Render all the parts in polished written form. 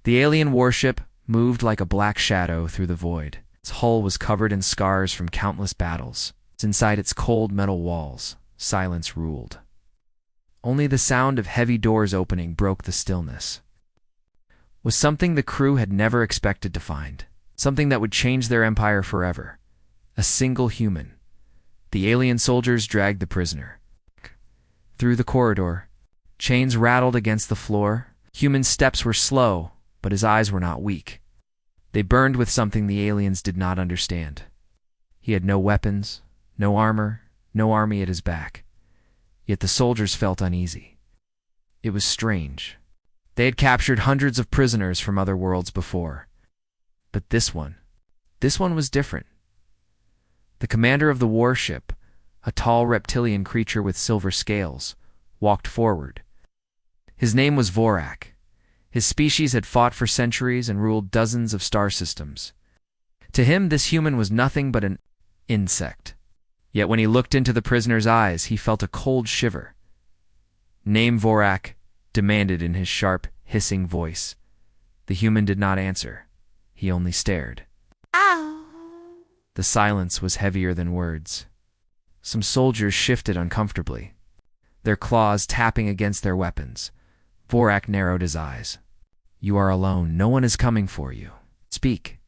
The alien warship moved like a black shadow through the void. Its hull was covered in scars from countless battles. Inside its cold metal walls, silence ruled. Only the sound of heavy doors opening broke the stillness. Was something the crew had never expected to find. Something that would change their empire forever. A single human. The alien soldiers dragged the prisoner. Through the corridor, chains rattled against the floor. Human steps were slow, but his eyes were not weak. They burned with something the aliens did not understand. He had no weapons, no armor, no army at his back. Yet the soldiers felt uneasy. It was strange. They had captured hundreds of prisoners from other worlds before. But this one was different. The commander of the warship, a tall reptilian creature with silver scales, walked forward. His name was Vorak. His species had fought for centuries and ruled dozens of star systems. To him, this human was nothing but an insect. Yet when he looked into the prisoner's eyes, he felt a cold shiver. "Name Vorak," demanded in his sharp, hissing voice. The human did not answer. He only stared. Ow! The silence was heavier than words. Some soldiers shifted uncomfortably, their claws tapping against their weapons. Vorak narrowed his eyes. "You are alone. No one is coming for you. Speak,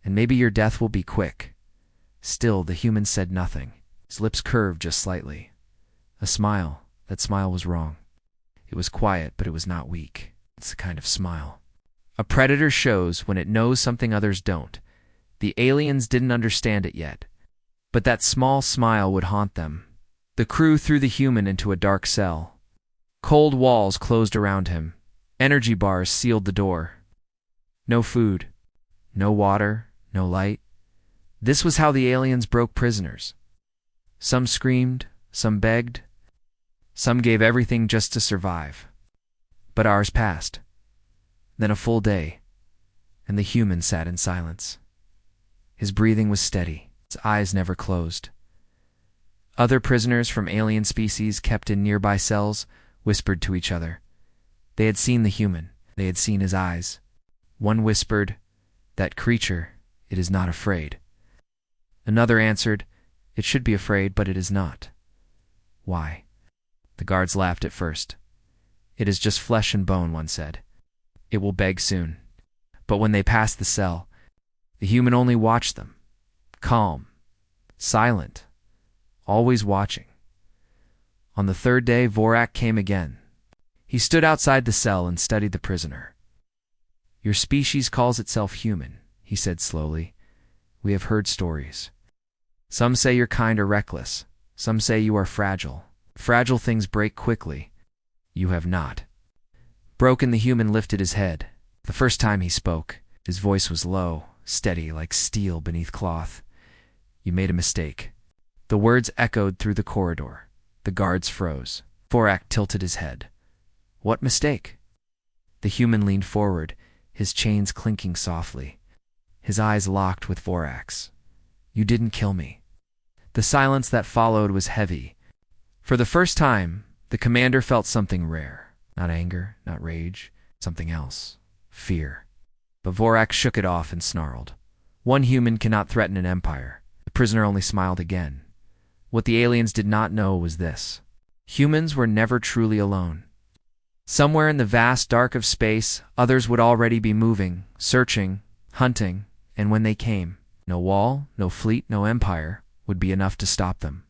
and maybe your death will be quick." Still, the human said nothing. His lips curved just slightly. A smile. That smile was wrong. It was quiet, but it was not weak. It's the kind of smile a predator shows when it knows something others don't. The aliens didn't understand it yet, but that small smile would haunt them. The crew threw the human into a dark cell. Cold walls closed around him. Energy bars sealed the door. No food, no water, no light. This was how the aliens broke prisoners. Some screamed, some begged, some gave everything just to survive. But hours passed, then a full day, and the human sat in silence. His breathing was steady, his eyes never closed. Other prisoners from alien species kept in nearby cells whispered to each other. They had seen the human, they had seen his eyes. One whispered, "That creature, it is not afraid." Another answered, "It should be afraid, but it is not." Why? The guards laughed at first. "It is just flesh and bone," one said. "It will beg soon." But when they passed the cell, the human only watched them, calm, silent, always watching. On the third day, Vorak came again. He stood outside the cell and studied the prisoner. "Your species calls itself human," he said slowly. "We have heard stories. Some say you're kind or reckless. Some say you are fragile. Fragile things break quickly. You have not." Broken, the human lifted his head. The first time he spoke, his voice was low, steady like steel beneath cloth. "You made a mistake." The words echoed through the corridor. The guards froze. Vorak tilted his head. "What mistake?" The human leaned forward, his chains clinking softly. His eyes locked with Vorak's. "You didn't kill me." The silence that followed was heavy. For the first time, the commander felt something rare. Not anger, not rage, something else. Fear. But Vorak shook it off and snarled. One human cannot threaten an empire. The prisoner only smiled again. What the aliens did not know was this: humans were never truly alone. Somewhere in the vast dark of space, others would already be moving, searching, hunting, and when they came, no wall, no fleet, no empire would be enough to stop them.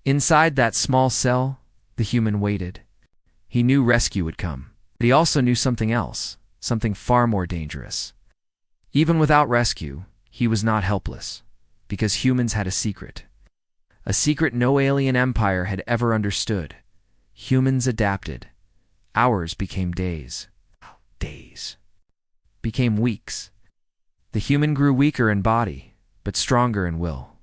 Inside that small cell, the human waited. He knew rescue would come, but he also knew something else, something far more dangerous. Even without rescue, he was not helpless, because humans had a secret no alien empire had ever understood. Humans adapted. Hours became days. Days became weeks. The human grew weaker in body, but stronger in will.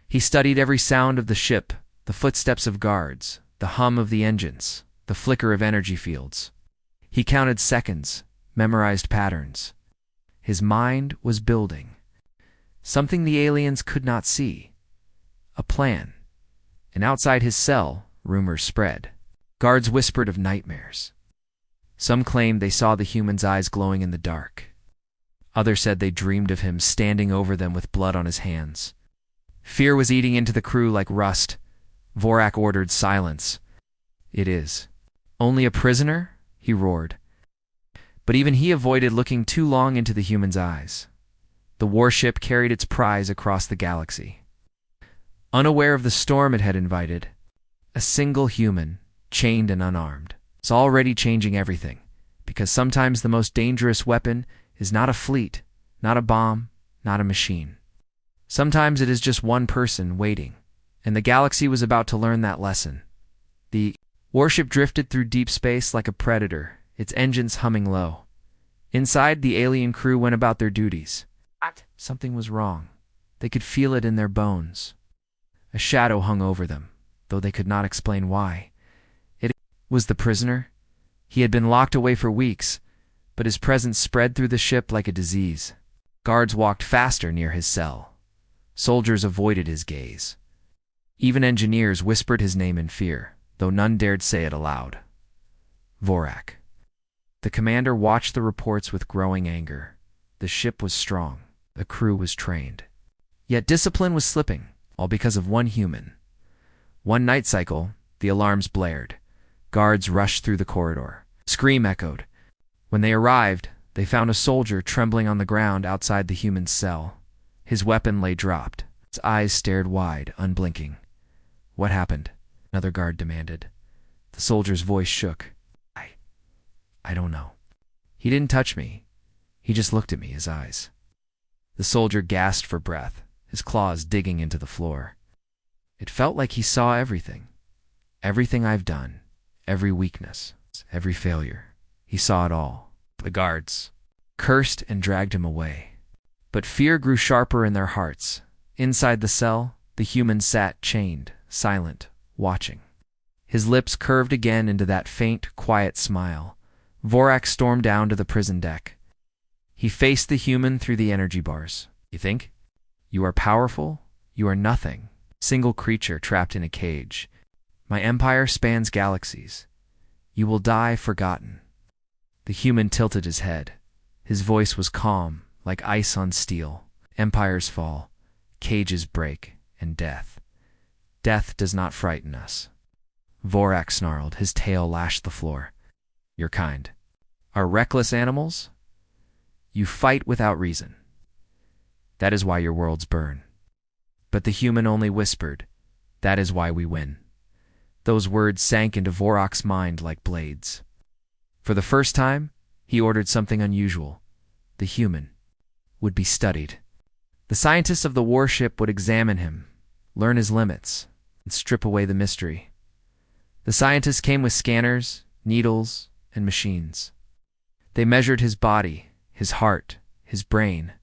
He studied every sound of the ship, the footsteps of guards, the hum of the engines, the flicker of energy fields. He counted seconds, memorized patterns. His mind was building. Something the aliens could not see. A plan. And outside his cell, rumors spread. Guards whispered of nightmares. Some claimed they saw the human's eyes glowing in the dark. Others said they dreamed of him standing over them with blood on his hands. Fear was eating into the crew like rust. Vorak ordered silence. "It is only a prisoner?" he roared. But even he avoided looking too long into the human's eyes. The warship carried its prize across the galaxy. Unaware of the storm it had invited, a single human, chained and unarmed, is already changing everything, because sometimes the most dangerous weapon is not a fleet, not a bomb, not a machine. Sometimes it is just one person waiting, and the galaxy was about to learn that lesson. The warship drifted through deep space like a predator, its engines humming low. Inside, the alien crew went about their duties. Something was wrong. They could feel it in their bones. A shadow hung over them, though they could not explain why. It was the prisoner. He had been locked away for weeks, but his presence spread through the ship like a disease. Guards walked faster near his cell. Soldiers avoided his gaze. Even engineers whispered his name in fear, though none dared say it aloud. Vorak. The commander watched the reports with growing anger. The ship was strong. The crew was trained. Yet discipline was slipping, all because of one human. One night cycle, the alarms blared. Guards rushed through the corridor. Scream echoed. When they arrived, they found a soldier trembling on the ground outside the human's cell. His weapon lay dropped. His eyes stared wide, unblinking. "What happened?" another guard demanded. The soldier's voice shook. I don't know. He didn't touch me. He just looked at me, his eyes." The soldier gasped for breath, his claws digging into the floor. "It felt like he saw everything. Everything I've done, every weakness, every failure. He saw it all." The guards cursed and dragged him away. But fear grew sharper in their hearts. Inside the cell, the human sat chained, silent, watching. His lips curved again into that faint, quiet smile. Vorak stormed down to the prison deck. He faced the human through the energy bars. "You think? You are powerful? You are nothing. Single creature trapped in a cage. My empire spans galaxies. You will die forgotten." The human tilted his head. His voice was calm, like ice on steel. "Empires fall, cages break, and death. Death does not frighten us." Vorak snarled, his tail lashed the floor. "Your kind are reckless animals? You fight without reason. That is why your worlds burn." But the human only whispered, "That is why we win." Those words sank into Vorak's mind like blades. For the first time, he ordered something unusual. The human would be studied. The scientists of the warship would examine him, learn his limits, and strip away the mystery. The scientists came with scanners, needles, and machines. They measured his body, his heart, his brain.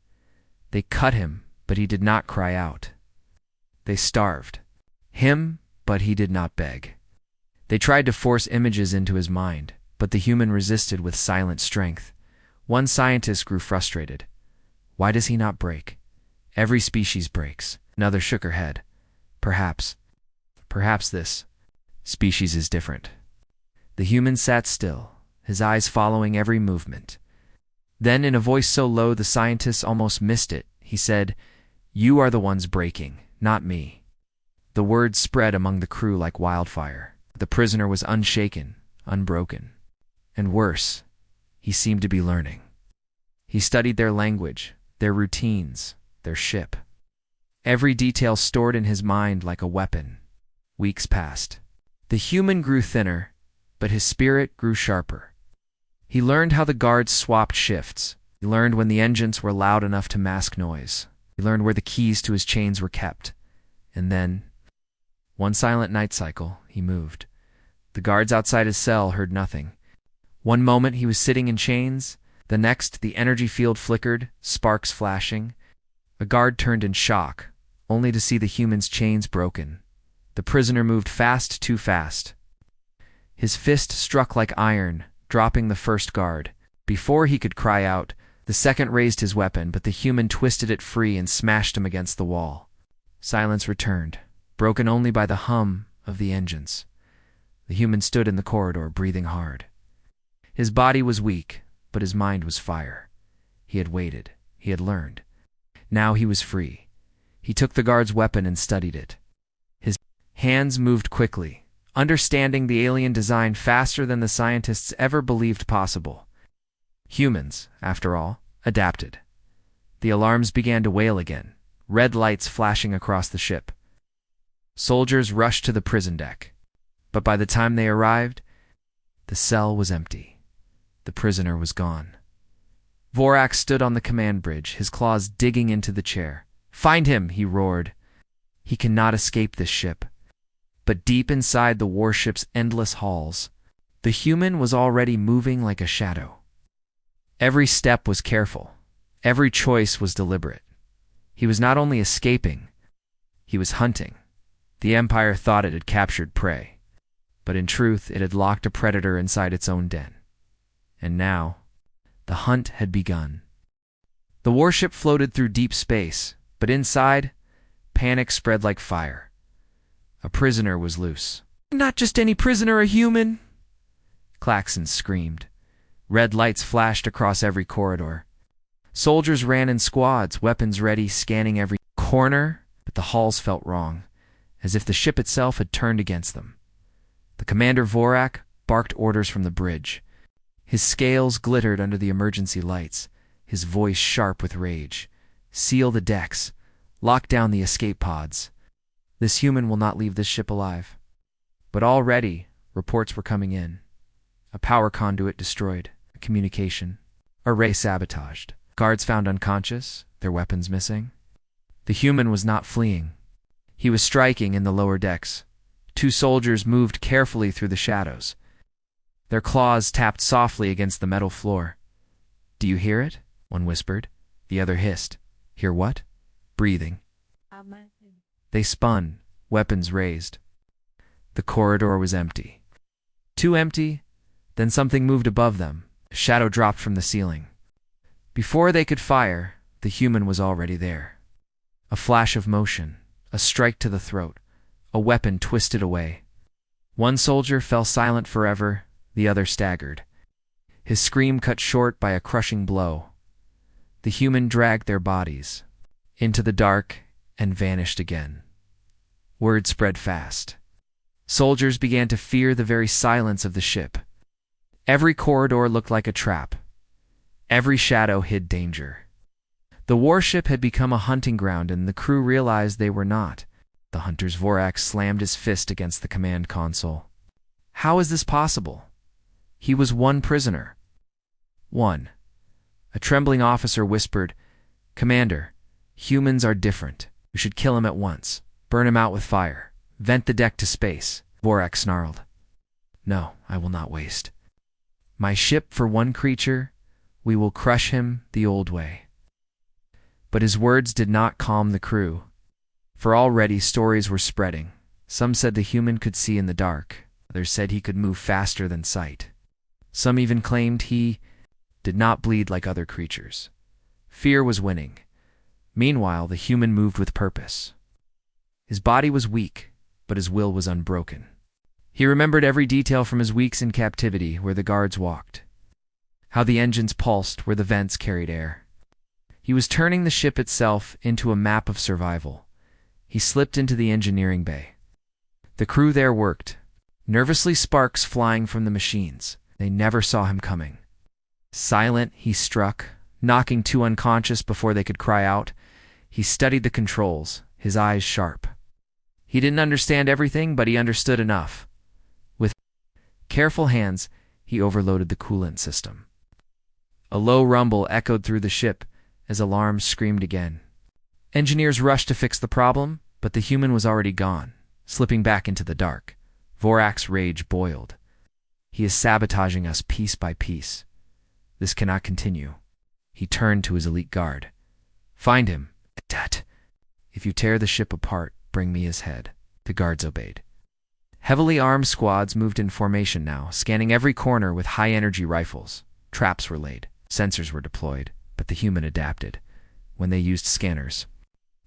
They cut him, but he did not cry out. They starved him, but he did not beg. They tried to force images into his mind, but the human resisted with silent strength. One scientist grew frustrated. "Why does he not break? Every species breaks." Another shook her head. Perhaps this species is different." The human sat still, his eyes following every movement. Then, in a voice so low the scientists almost missed it, he said, "You are the ones breaking, not me." The words spread among the crew like wildfire. The prisoner was unshaken, unbroken. And worse, he seemed to be learning. He studied their language, their routines, their ship. Every detail stored in his mind like a weapon. Weeks passed. The human grew thinner, but his spirit grew sharper. He learned how the guards swapped shifts. He learned when the engines were loud enough to mask noise. He learned where the keys to his chains were kept. And then, one silent night cycle, he moved. The guards outside his cell heard nothing. One moment he was sitting in chains, the next the energy field flickered, sparks flashing. A guard turned in shock, only to see the human's chains broken. The prisoner moved fast, too fast. His fist struck like iron, dropping the first guard. Before he could cry out, the second raised his weapon, but the human twisted it free and smashed him against the wall. Silence returned, broken only by the hum of the engines. The human stood in the corridor, breathing hard. His body was weak, but his mind was fire. He had waited. He had learned. Now he was free. He took the guard's weapon and studied it. His hands moved quickly, understanding the alien design faster than the scientists ever believed possible. Humans, after all, adapted. The alarms began to wail again, red lights flashing across the ship. Soldiers rushed to the prison deck. But by the time they arrived, the cell was empty. The prisoner was gone. Vorak stood on the command bridge, his claws digging into the chair. "Find him!" he roared. "He cannot escape this ship." But deep inside the warship's endless halls, the human was already moving like a shadow. Every step was careful. Every choice was deliberate. He was not only escaping, he was hunting. The Empire thought it had captured prey, but in truth it had locked a predator inside its own den. And now, the hunt had begun. The warship floated through deep space, but inside, panic spread like fire. A prisoner was loose. "Not just any prisoner, a human!" Klaxon screamed. Red lights flashed across every corridor. Soldiers ran in squads, weapons ready, scanning every corner, but the halls felt wrong, as if the ship itself had turned against them. The commander Vorak barked orders from the bridge. His scales glittered under the emergency lights, his voice sharp with rage. "Seal the decks. Lock down the escape pods. This human will not leave this ship alive." But already, reports were coming in. A power conduit destroyed, a communication array sabotaged, guards found unconscious, their weapons missing. The human was not fleeing. He was striking in the lower decks. Two soldiers moved carefully through the shadows. Their claws tapped softly against the metal floor. "Do you hear it?" one whispered. The other hissed. "Hear what?" "Breathing." They spun, weapons raised. The corridor was empty. Too empty, then something moved above them. A shadow dropped from the ceiling. Before they could fire, the human was already there. A flash of motion, a strike to the throat, a weapon twisted away. One soldier fell silent forever, the other staggered. His scream cut short by a crushing blow. The human dragged their bodies into the dark and vanished again. Word spread fast. Soldiers began to fear the very silence of the ship. Every corridor looked like a trap. Every shadow hid danger. The warship had become a hunting ground, and the crew realized they were not. The hunter's Vorak slammed his fist against the command console. How is this possible? He was one prisoner. One. A trembling officer whispered, "Commander, humans are different. We should kill him at once. Burn him out with fire. Vent the deck to space." Vorak snarled. "No, I will not waste. My ship for one creature, we will crush him the old way." But his words did not calm the crew, for already stories were spreading. Some said the human could see in the dark. Others said he could move faster than sight. Some even claimed he did not bleed like other creatures. Fear was winning. Meanwhile, the human moved with purpose. His body was weak, but his will was unbroken. He remembered every detail from his weeks in captivity, where the guards walked, how the engines pulsed, where the vents carried air. He was turning the ship itself into a map of survival. He slipped into the engineering bay. The crew there worked, nervously, sparks flying from the machines. They never saw him coming. Silent, he struck, knocking two unconscious before they could cry out. He studied the controls, his eyes sharp. He didn't understand everything, but he understood enough. With careful hands, he overloaded the coolant system. A low rumble echoed through the ship as alarms screamed again. Engineers rushed to fix the problem, but the human was already gone, slipping back into the dark. Vorak's rage boiled. He is sabotaging us piece by piece. This cannot continue. He turned to his elite guard. "Find him. Dat. If you tear the ship apart, bring me his head." The guards obeyed. Heavily armed squads moved in formation now, scanning every corner with high-energy rifles. Traps were laid. Sensors were deployed, but the human adapted. When they used scanners,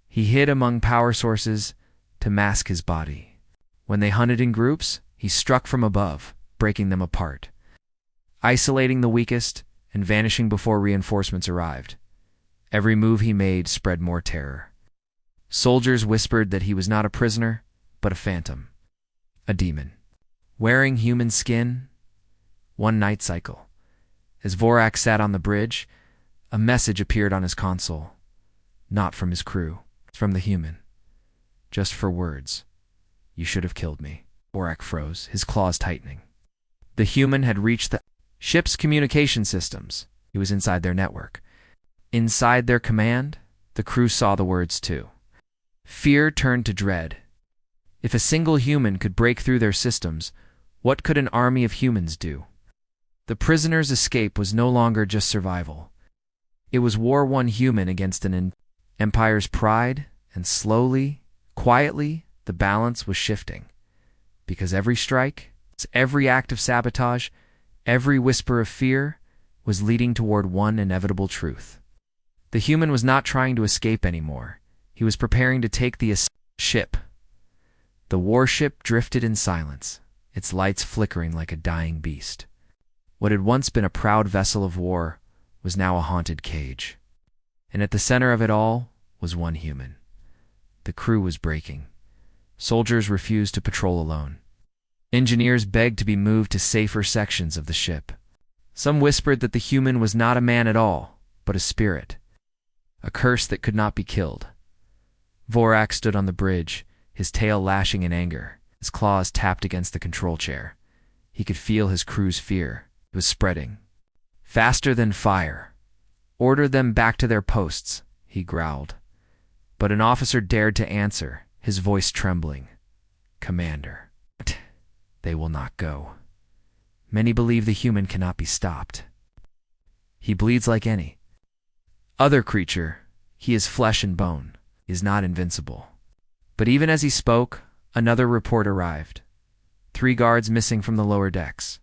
he hid among power sources to mask his body. When they hunted in groups, he struck from above, breaking them apart. isolating the weakest and vanishing before reinforcements arrived. Every move he made spread more terror. Soldiers whispered that he was not a prisoner, but a phantom, a demon. Wearing human skin, one night cycle. As Vorak sat on the bridge, a message appeared on his console. Not from his crew, from the human. Just for words. You should have killed me. Vorak froze, his claws tightening. The human had reached the ship's communication systems. He was inside their network. Inside their command, the crew saw the words too. Fear turned to dread. If a single human could break through their systems, what could an army of humans do? The prisoner's escape was no longer just survival. It was war one human against an empire's pride, and slowly, quietly, the balance was shifting. Because every strike, every act of sabotage, every whisper of fear was leading toward one inevitable truth. The human was not trying to escape anymore. He was preparing to take the ship. The warship drifted in silence, its lights flickering like a dying beast. What had once been a proud vessel of war was now a haunted cage. And at the center of it all was one human. The crew was breaking. Soldiers refused to patrol alone. Engineers begged to be moved to safer sections of the ship. Some whispered that the human was not a man at all, but a spirit. A curse that could not be killed. Vorak stood on the bridge, his tail lashing in anger. His claws tapped against the control chair. He could feel his crew's fear. It was spreading. Faster than fire. Order them back to their posts, he growled. But an officer dared to answer, his voice trembling. Commander, they will not go. Many believe the human cannot be stopped. He bleeds like any other creature. He is flesh and bone, is not invincible. But even as he spoke, another report arrived. 3 guards missing from the lower decks.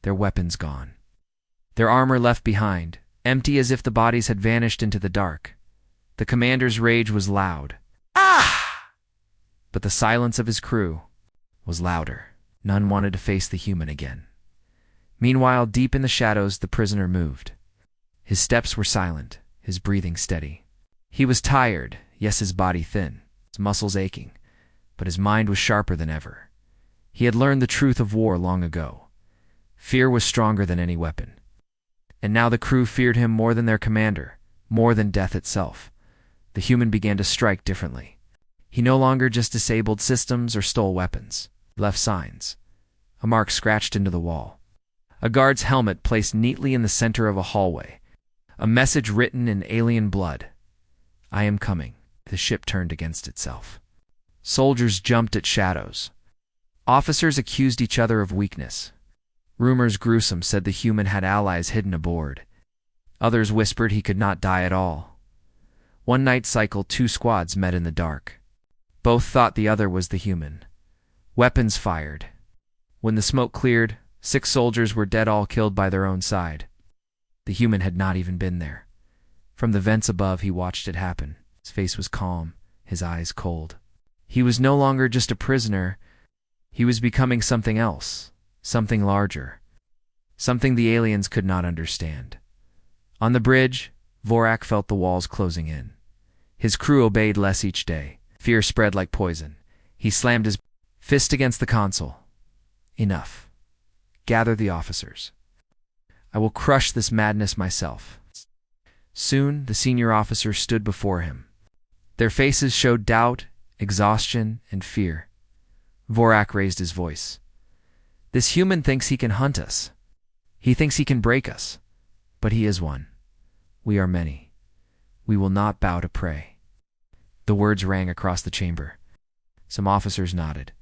Their weapons gone. Their armor left behind, empty as if the bodies had vanished into the dark. The commander's rage was loud. Ah! But the silence of his crew was louder. None wanted to face the human again. Meanwhile, deep in the shadows, the prisoner moved. His steps were silent, his breathing steady. He was tired, yes, his body thin, his muscles aching, but his mind was sharper than ever. He had learned the truth of war long ago. Fear was stronger than any weapon. And now the crew feared him more than their commander, more than death itself. The human began to strike differently. He no longer just disabled systems or stole weapons. He left signs. A mark scratched into the wall. A guard's helmet placed neatly in the center of a hallway. A message written in alien blood. I am coming. The ship turned against itself. Soldiers jumped at shadows. Officers accused each other of weakness. Rumors gruesome said the human had allies hidden aboard. Others whispered he could not die at all. One night cycle, 2 squads met in the dark. Both thought the other was the human. Weapons fired. When the smoke cleared, 6 soldiers were dead, all killed by their own side. The human had not even been there. From the vents above, he watched it happen. His face was calm, his eyes cold. He was no longer just a prisoner. He was becoming something else, something larger, something the aliens could not understand. On the bridge, Vorak felt the walls closing in. His crew obeyed less each day. Fear spread like poison. He slammed his fist against the console. Enough. Gather the officers. I will crush this madness myself. Soon, the senior officers stood before him. Their faces showed doubt, exhaustion, and fear. Vorak raised his voice. This human thinks he can hunt us. He thinks he can break us. But he is one. We are many. We will not bow to prey. The words rang across the chamber. Some officers nodded.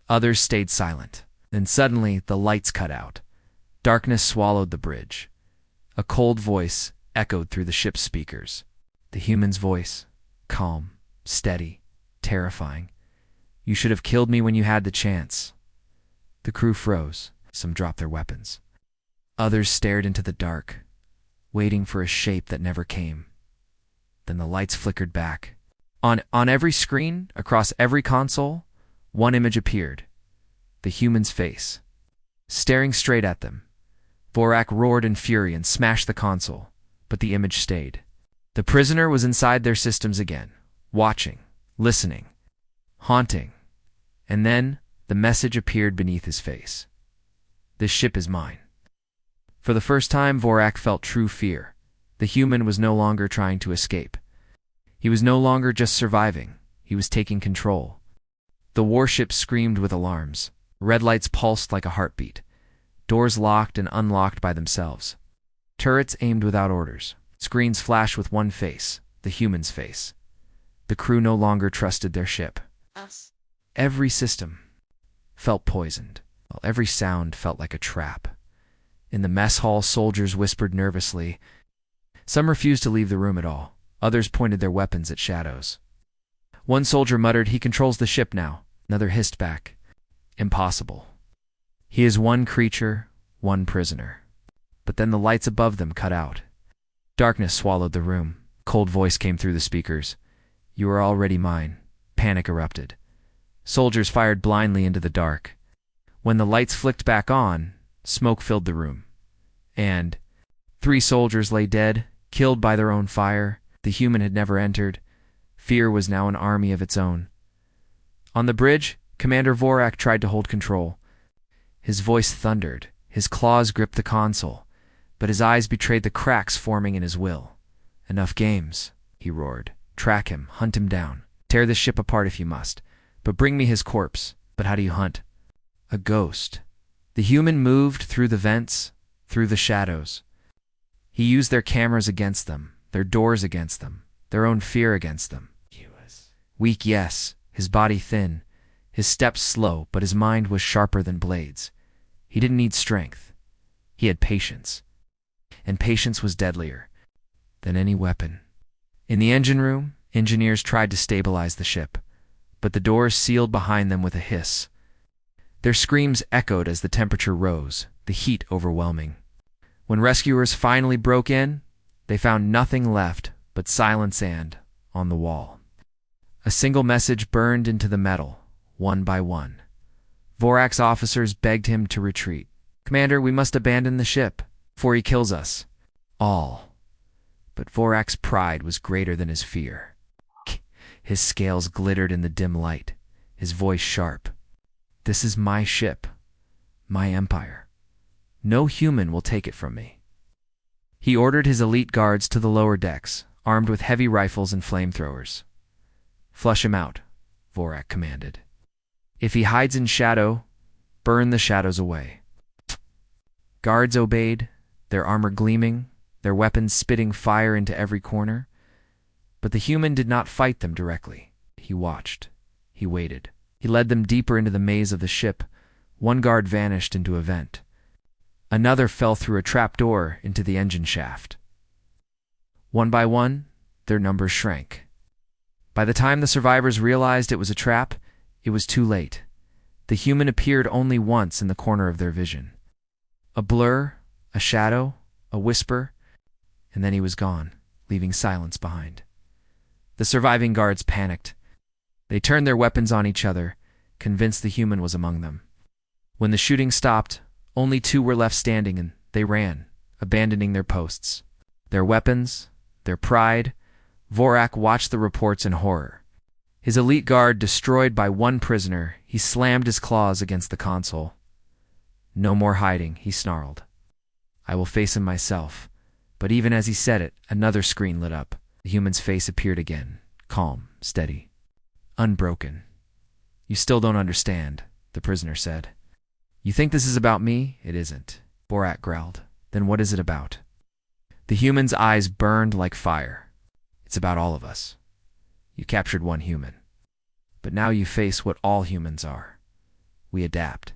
Others stayed silent. Then suddenly, the lights cut out. Darkness swallowed the bridge. A cold voice echoed through the ship's speakers. The human's voice, calm, steady, terrifying. You should have killed me when you had the chance. The crew froze. Some dropped their weapons. Others stared into the dark, waiting for a shape that never came. Then the lights flickered back. On every screen, across every console, one image appeared. The human's face. Staring straight at them. Vorak roared in fury and smashed the console, but the image stayed. The prisoner was inside their systems again, watching, listening, haunting. And then the message appeared beneath his face. This ship is mine. For the first time, Vorak felt true fear. The human was no longer trying to escape. He was no longer just surviving. He was taking control. The warship screamed with alarms. Red lights pulsed like a heartbeat. Doors locked and unlocked by themselves. Turrets aimed without orders. Screens flashed with one face, the human's face. The crew no longer trusted their ship. Every system felt poisoned, while every sound felt like a trap. In the mess hall, soldiers whispered nervously. Some refused to leave the room at all. Others pointed their weapons at shadows. One soldier muttered, "He controls the ship now." Another hissed back, "Impossible. He is one creature, one prisoner." But then the lights above them cut out. Darkness swallowed the room. A cold voice came through the speakers. "You are already mine." Panic erupted. Soldiers fired blindly into the dark. When the lights flicked back on, smoke filled the room. And 3 soldiers lay dead, killed by their own fire. The human had never entered. Fear was now an army of its own. On the bridge, Commander Vorak tried to hold control. His voice thundered. His claws gripped the console, but his eyes betrayed the cracks forming in his will. "Enough games," he roared. "Track him, hunt him down. Tear this ship apart if you must, but bring me his corpse." "But how do you hunt?" "A ghost." The human moved through the vents, through the shadows. He used their cameras against them, their doors against them, their own fear against them. He was weak, yes, his body thin, his steps slow, but his mind was sharper than blades. He didn't need strength. He had patience. And patience was deadlier than any weapon. In the engine room, engineers tried to stabilize the ship, but the doors sealed behind them with a hiss. Their screams echoed as the temperature rose, the heat overwhelming. When rescuers finally broke in, they found nothing left but silent sand on the wall. A single message burned into the metal, one by one. Vorak's officers begged him to retreat. "Commander, we must abandon the ship before he kills us all." But Vorak's pride was greater than his fear. His scales glittered in the dim light, his voice sharp. "This is my ship, my empire. No human will take it from me." He ordered his elite guards to the lower decks, armed with heavy rifles and flamethrowers. "Flush him out," Vorak commanded. "If he hides in shadow, burn the shadows away." Guards obeyed, their armor gleaming, their weapons spitting fire into every corner. But the human did not fight them directly. He watched. He waited. He led them deeper into the maze of the ship. One guard vanished into a vent. Another fell through a trapdoor into the engine shaft. One by one, their numbers shrank. By the time the survivors realized it was a trap, it was too late. The human appeared only once in the corner of their vision. A blur, a shadow, a whisper, and then he was gone, leaving silence behind. The surviving guards panicked. They turned their weapons on each other, convinced the human was among them. When the shooting stopped, only 2 were left standing, and they ran, abandoning their posts. Their weapons, their pride. Vorak watched the reports in horror. His elite guard destroyed by one prisoner, he slammed his claws against the console. "No more hiding," he snarled. "I will face him myself." But even as he said it, another screen lit up. The human's face appeared again, calm, steady, unbroken. "You still don't understand," the prisoner said. "You think this is about me? It isn't," Vorak growled. "Then what is it about?" The human's eyes burned like fire. "It's about all of us. You captured one human. But now you face what all humans are. We adapt.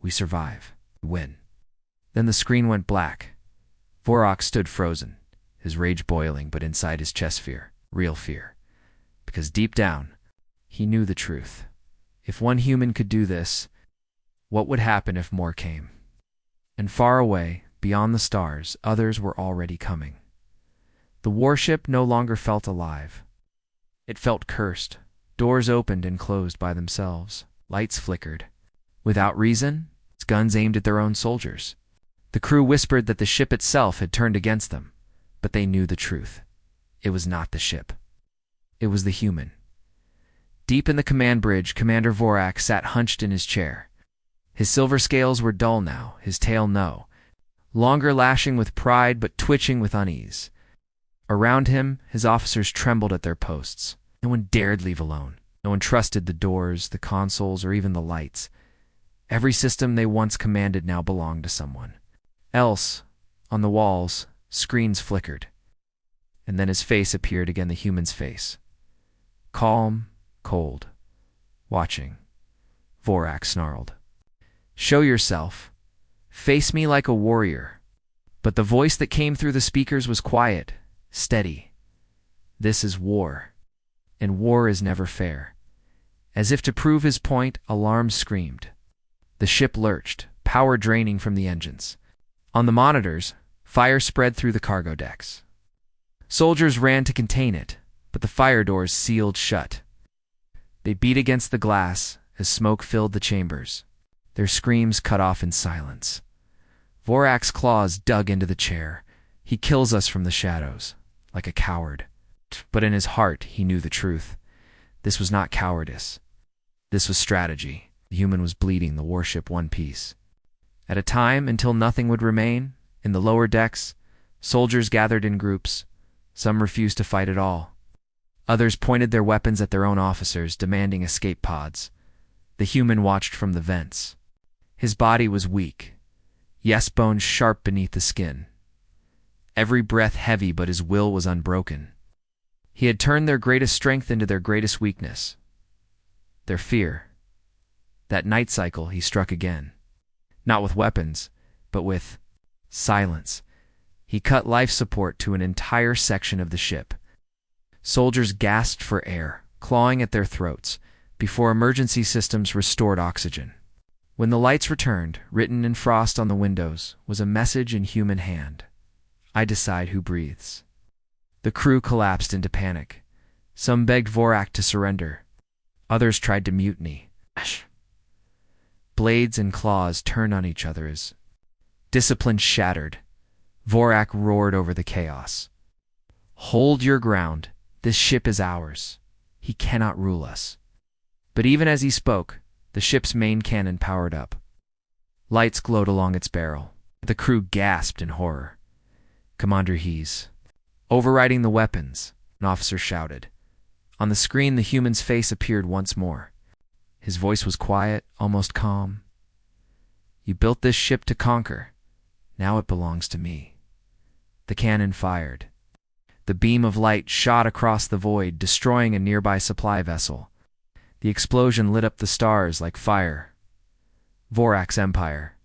We survive. We win." Then the screen went black. Vorak stood frozen, his rage boiling, but inside his chest fear, real fear. Because deep down, he knew the truth. If one human could do this, what would happen if more came? And far away, beyond the stars, others were already coming. The warship no longer felt alive. It felt cursed. Doors opened and closed by themselves. Lights flickered. Without reason, its guns aimed at their own soldiers. The crew whispered that the ship itself had turned against them, but they knew the truth. It was not the ship. It was the human. Deep in the command bridge, Commander Vorak sat hunched in his chair. His silver scales were dull now, his tail longer lashing with pride but twitching with unease. Around him, his officers trembled at their posts. No one dared leave alone. No one trusted the doors, the consoles, or even the lights. Every system they once commanded now belonged to someone else. On the walls, screens flickered. And then his face appeared again, the human's face. Calm, cold, watching. Vorak snarled. "Show yourself. Face me like a warrior." But the voice that came through the speakers was quiet, steady. "This is war, and war is never fair." As if to prove his point, alarms screamed. The ship lurched, power draining from the engines. On the monitors, fire spread through the cargo decks. Soldiers ran to contain it, but the fire doors sealed shut. They beat against the glass as smoke filled the chambers, their screams cut off in silence. Vorak's claws dug into the chair. "He kills us from the shadows, like a coward." But in his heart, he knew the truth. This was not cowardice. This was strategy. The human was bleeding, the warship one piece at a time, until nothing would remain. In the lower decks, soldiers gathered in groups. Some refused to fight at all. Others pointed their weapons at their own officers, demanding escape pods. The human watched from the vents. His body was weak, yes, bones sharp beneath the skin. Every breath heavy, but his will was unbroken. He had turned their greatest strength into their greatest weakness. Their fear. That night cycle, he struck again. Not with weapons, but with silence. He cut life support to an entire section of the ship. Soldiers gasped for air, clawing at their throats, before emergency systems restored oxygen. When the lights returned, written in frost on the windows, was a message in human hand. "I decide who breathes." The crew collapsed into panic. Some begged Vorak to surrender. Others tried to mutiny. Blades and claws turned on each other as discipline shattered. Vorak roared over the chaos. "Hold your ground. This ship is ours. He cannot rule us." But even as he spoke, the ship's main cannon powered up. Lights glowed along its barrel. The crew gasped in horror. "Commander, he's..." Overriding the weapons, an officer shouted. On the screen, the human's face appeared once more. His voice was quiet, almost calm. "You built this ship to conquer. Now it belongs to me." The cannon fired. The beam of light shot across the void, destroying a nearby supply vessel. The explosion lit up the stars like fire. Vorak's empire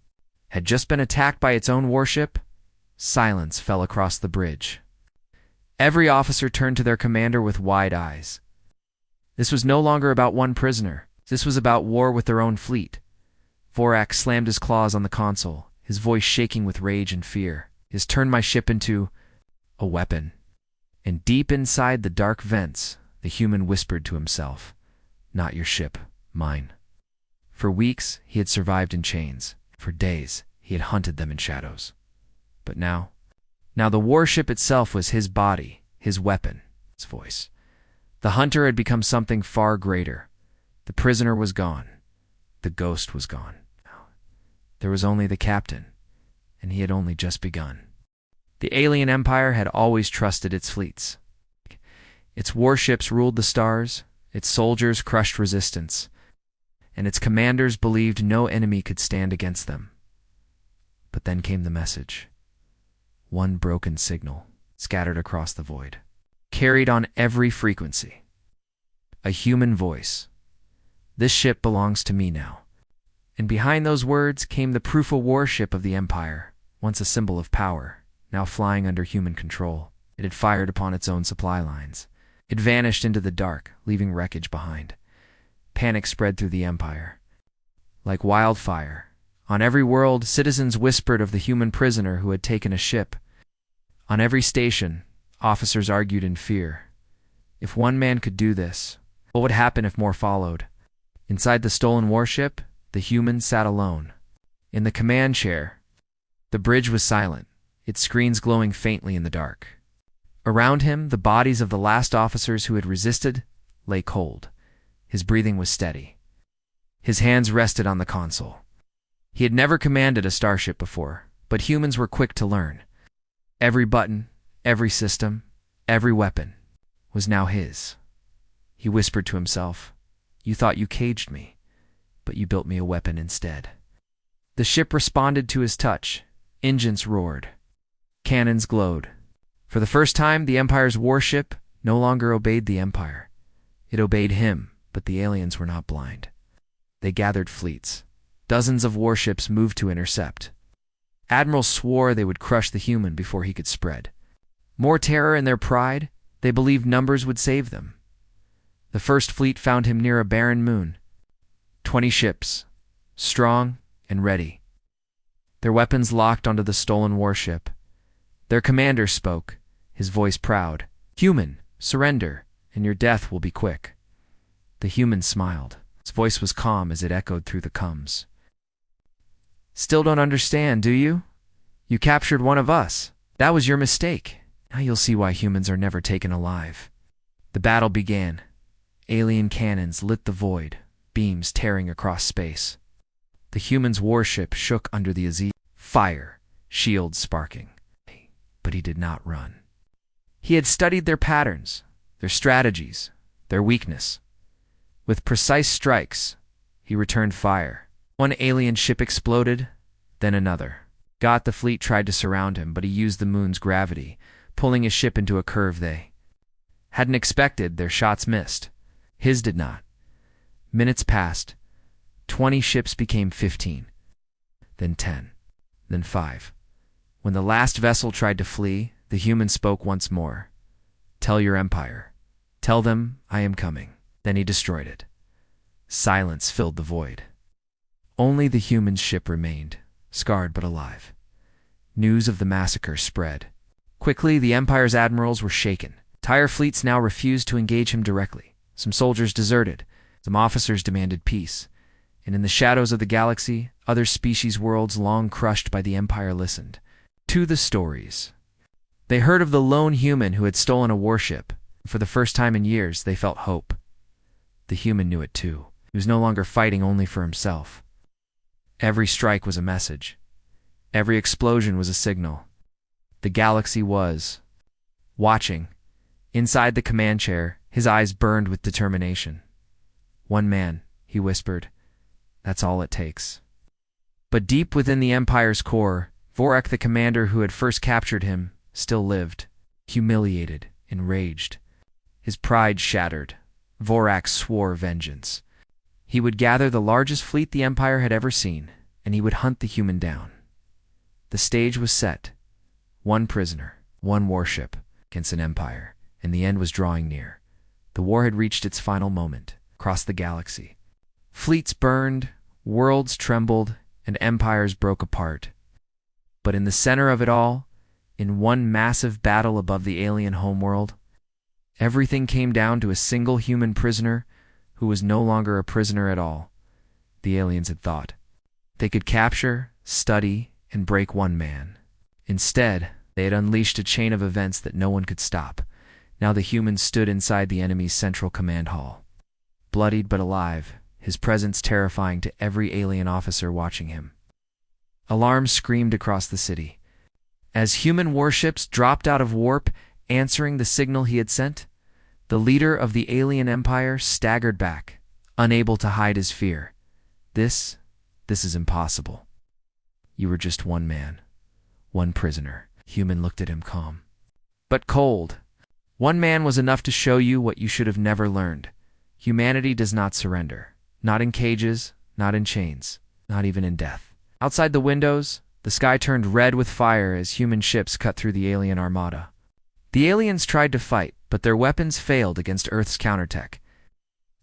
had just been attacked by its own warship. Silence fell across the bridge. Every officer turned to their commander with wide eyes. This was no longer about one prisoner. This was about war with their own fleet. Vorak slammed his claws on the console, his voice shaking with rage and fear. "He's turned my ship into a weapon." And deep inside the dark vents, the human whispered to himself, "Not your ship, mine." For weeks, he had survived in chains. For days, he had hunted them in shadows. But now the warship itself was his body, his weapon, his voice. The hunter had become something far greater. The prisoner was gone. The ghost was gone. There was only the captain, and he had only just begun. The alien empire had always trusted its fleets. Its warships ruled the stars, its soldiers crushed resistance, and its commanders believed no enemy could stand against them. But then came the message. One broken signal, scattered across the void, carried on every frequency. A human voice. "This ship belongs to me now." And behind those words came the proof of warship of the Empire, once a symbol of power, now flying under human control. It had fired upon its own supply lines. It vanished into the dark, leaving wreckage behind. Panic spread through the Empire. Like wildfire, on every world, citizens whispered of the human prisoner who had taken a ship. On every station, officers argued in fear. If one man could do this, what would happen if more followed? Inside the stolen warship, the human sat alone. In the command chair, The bridge was silent, its screens glowing faintly in the dark. Around him, the bodies of the last officers who had resisted lay cold. His breathing was steady. His hands rested on the console. He had never commanded a starship before, but humans were quick to learn. Every button, every system, every weapon was now his. He whispered to himself, "You thought you caged me, but you built me a weapon instead." The ship responded to his touch. Engines roared. Cannons glowed. For the first time, the Empire's warship no longer obeyed the Empire. It obeyed him, but the aliens were not blind. They gathered fleets. Dozens of warships moved to intercept. Admirals swore they would crush the human before he could spread. More terror in their pride, they believed numbers would save them. The first fleet found him near a barren moon. 20 ships, strong and ready. Their weapons locked onto the stolen warship. Their commander spoke, his voice proud. "Human, surrender, and your death will be quick." The human smiled. His voice was calm as it echoed through the coms. "Still don't understand, do you? You captured one of us. That was your mistake. Now you'll see why humans are never taken alive." The battle began. Alien cannons lit the void, beams tearing across space. The human's warship shook under the fire, shields sparking. But he did not run. He had studied their patterns, their strategies, their weakness. With precise strikes, he returned fire. One alien ship exploded, then another. The fleet tried to surround him, but he used the moon's gravity, pulling his ship into a curve they hadn't expected. Their shots missed. His did not. Minutes passed. 20 ships became 15, then 10, then 5. When the last vessel tried to flee, the human spoke once more. "Tell your Empire. Tell them I am coming." Then he destroyed it. Silence filled the void. Only the human ship remained, scarred but alive. News of the massacre spread. Quickly, the Empire's admirals were shaken. Entire fleets now refused to engage him directly. Some soldiers deserted. Some officers demanded peace. And in the shadows of the galaxy, other species worlds long crushed by the Empire listened to the stories. They heard of the lone human who had stolen a warship. For the first time in years, they felt hope. The human knew it too. He was no longer fighting only for himself. Every strike was a message. Every explosion was a signal. The galaxy was watching. Inside the command chair, his eyes burned with determination. "One man," he whispered. "That's all it takes." But deep within the Empire's core, Vorak, the commander who had first captured him, still lived, humiliated, enraged. His pride shattered. Vorak swore vengeance. He would gather the largest fleet the Empire had ever seen, and he would hunt the human down. The stage was set. One prisoner, one warship, against an empire, and the end was drawing near. The war had reached its final moment, across the galaxy. Fleets burned, worlds trembled, and empires broke apart. But in the center of it all, in one massive battle above the alien homeworld, everything came down to a single human prisoner who was no longer a prisoner at all. The aliens had thought they could capture, study, and break one man. Instead, they had unleashed a chain of events that no one could stop. Now the human stood inside the enemy's central command hall. Bloodied but alive, his presence terrifying to every alien officer watching him. Alarms screamed across the city. As human warships dropped out of warp, answering the signal he had sent, the leader of the alien empire staggered back, unable to hide his fear. This is impossible. You were just one man, one prisoner. Human looked at him calm, but cold. One man was enough to show you what you should have never learned. Humanity does not surrender. Not in cages, not in chains, not even in death. Outside the windows, the sky turned red with fire as human ships cut through the alien armada. The aliens tried to fight, but their weapons failed against Earth's counterattack.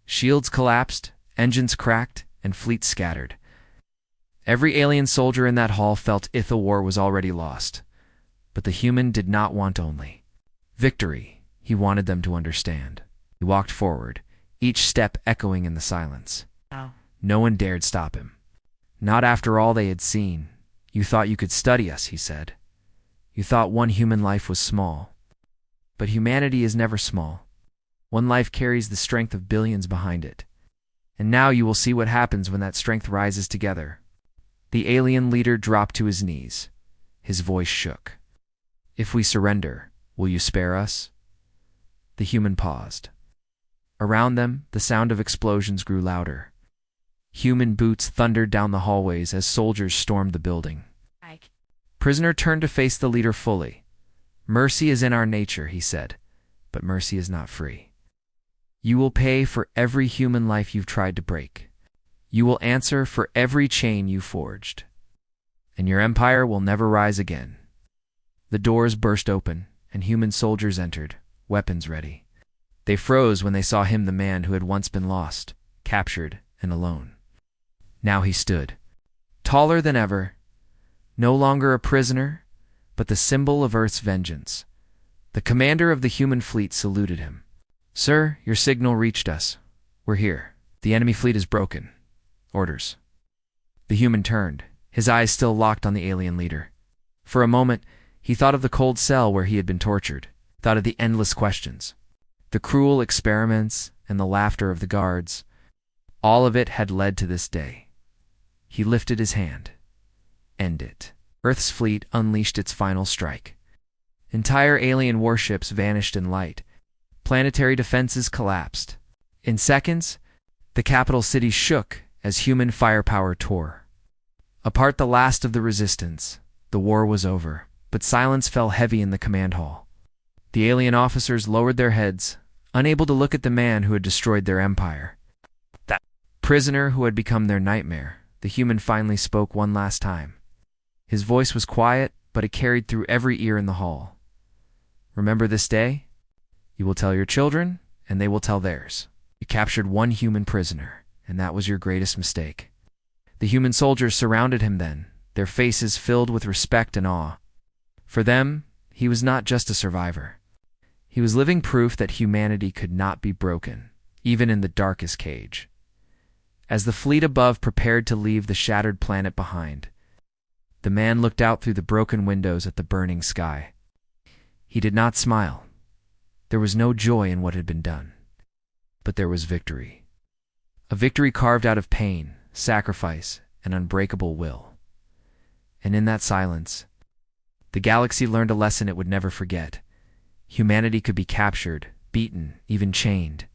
Shields collapsed, engines cracked, and fleets scattered. Every alien soldier in that hall felt the war was already lost. But the human did not want only victory. He wanted them to understand. He walked forward, each step echoing in the silence. Oh. No one dared stop him. Not after all they had seen. You thought you could study us, he said. You thought one human life was small. But humanity is never small. One life carries the strength of billions behind it. And now you will see what happens when that strength rises together. The alien leader dropped to his knees. His voice shook. If we surrender, will you spare us? The human paused. Around them, the sound of explosions grew louder. Human boots thundered down the hallways as soldiers stormed the building. Prisoner turned to face the leader fully. Mercy is in our nature, he said, but mercy is not free. You will pay for every human life you've tried to break. You will answer for every chain you forged. And your empire will never rise again. The doors burst open, and human soldiers entered, weapons ready. They froze when they saw him, the man who had once been lost, captured, and alone. Now he stood, taller than ever, no longer a prisoner, but the symbol of Earth's vengeance. The commander of the human fleet saluted him. Sir, your signal reached us. We're here. The enemy fleet is broken. Orders. The human turned, his eyes still locked on the alien leader. For a moment, he thought of the cold cell where he had been tortured, thought of the endless questions, the cruel experiments, and the laughter of the guards. All of it had led to this day. He lifted his hand. End it. Earth's fleet unleashed its final strike. Entire alien warships vanished in light. Planetary defenses collapsed. In seconds, the capital city shook as human firepower tore. Apart the last of the resistance, the war was over, but silence fell heavy in the command hall. The alien officers lowered their heads, unable to look at the man who had destroyed their empire. That prisoner who had become their nightmare, the human finally spoke one last time. His voice was quiet, but it carried through every ear in the hall. Remember this day? You will tell your children, and they will tell theirs. You captured one human prisoner, and that was your greatest mistake. The human soldiers surrounded him then, their faces filled with respect and awe. For them, he was not just a survivor. He was living proof that humanity could not be broken, even in the darkest cage. As the fleet above prepared to leave the shattered planet behind, the man looked out through the broken windows at the burning sky. He did not smile. There was no joy in what had been done. But there was victory. A victory carved out of pain, sacrifice, and unbreakable will. And in that silence, the galaxy learned a lesson it would never forget. Humanity could be captured, beaten, even chained.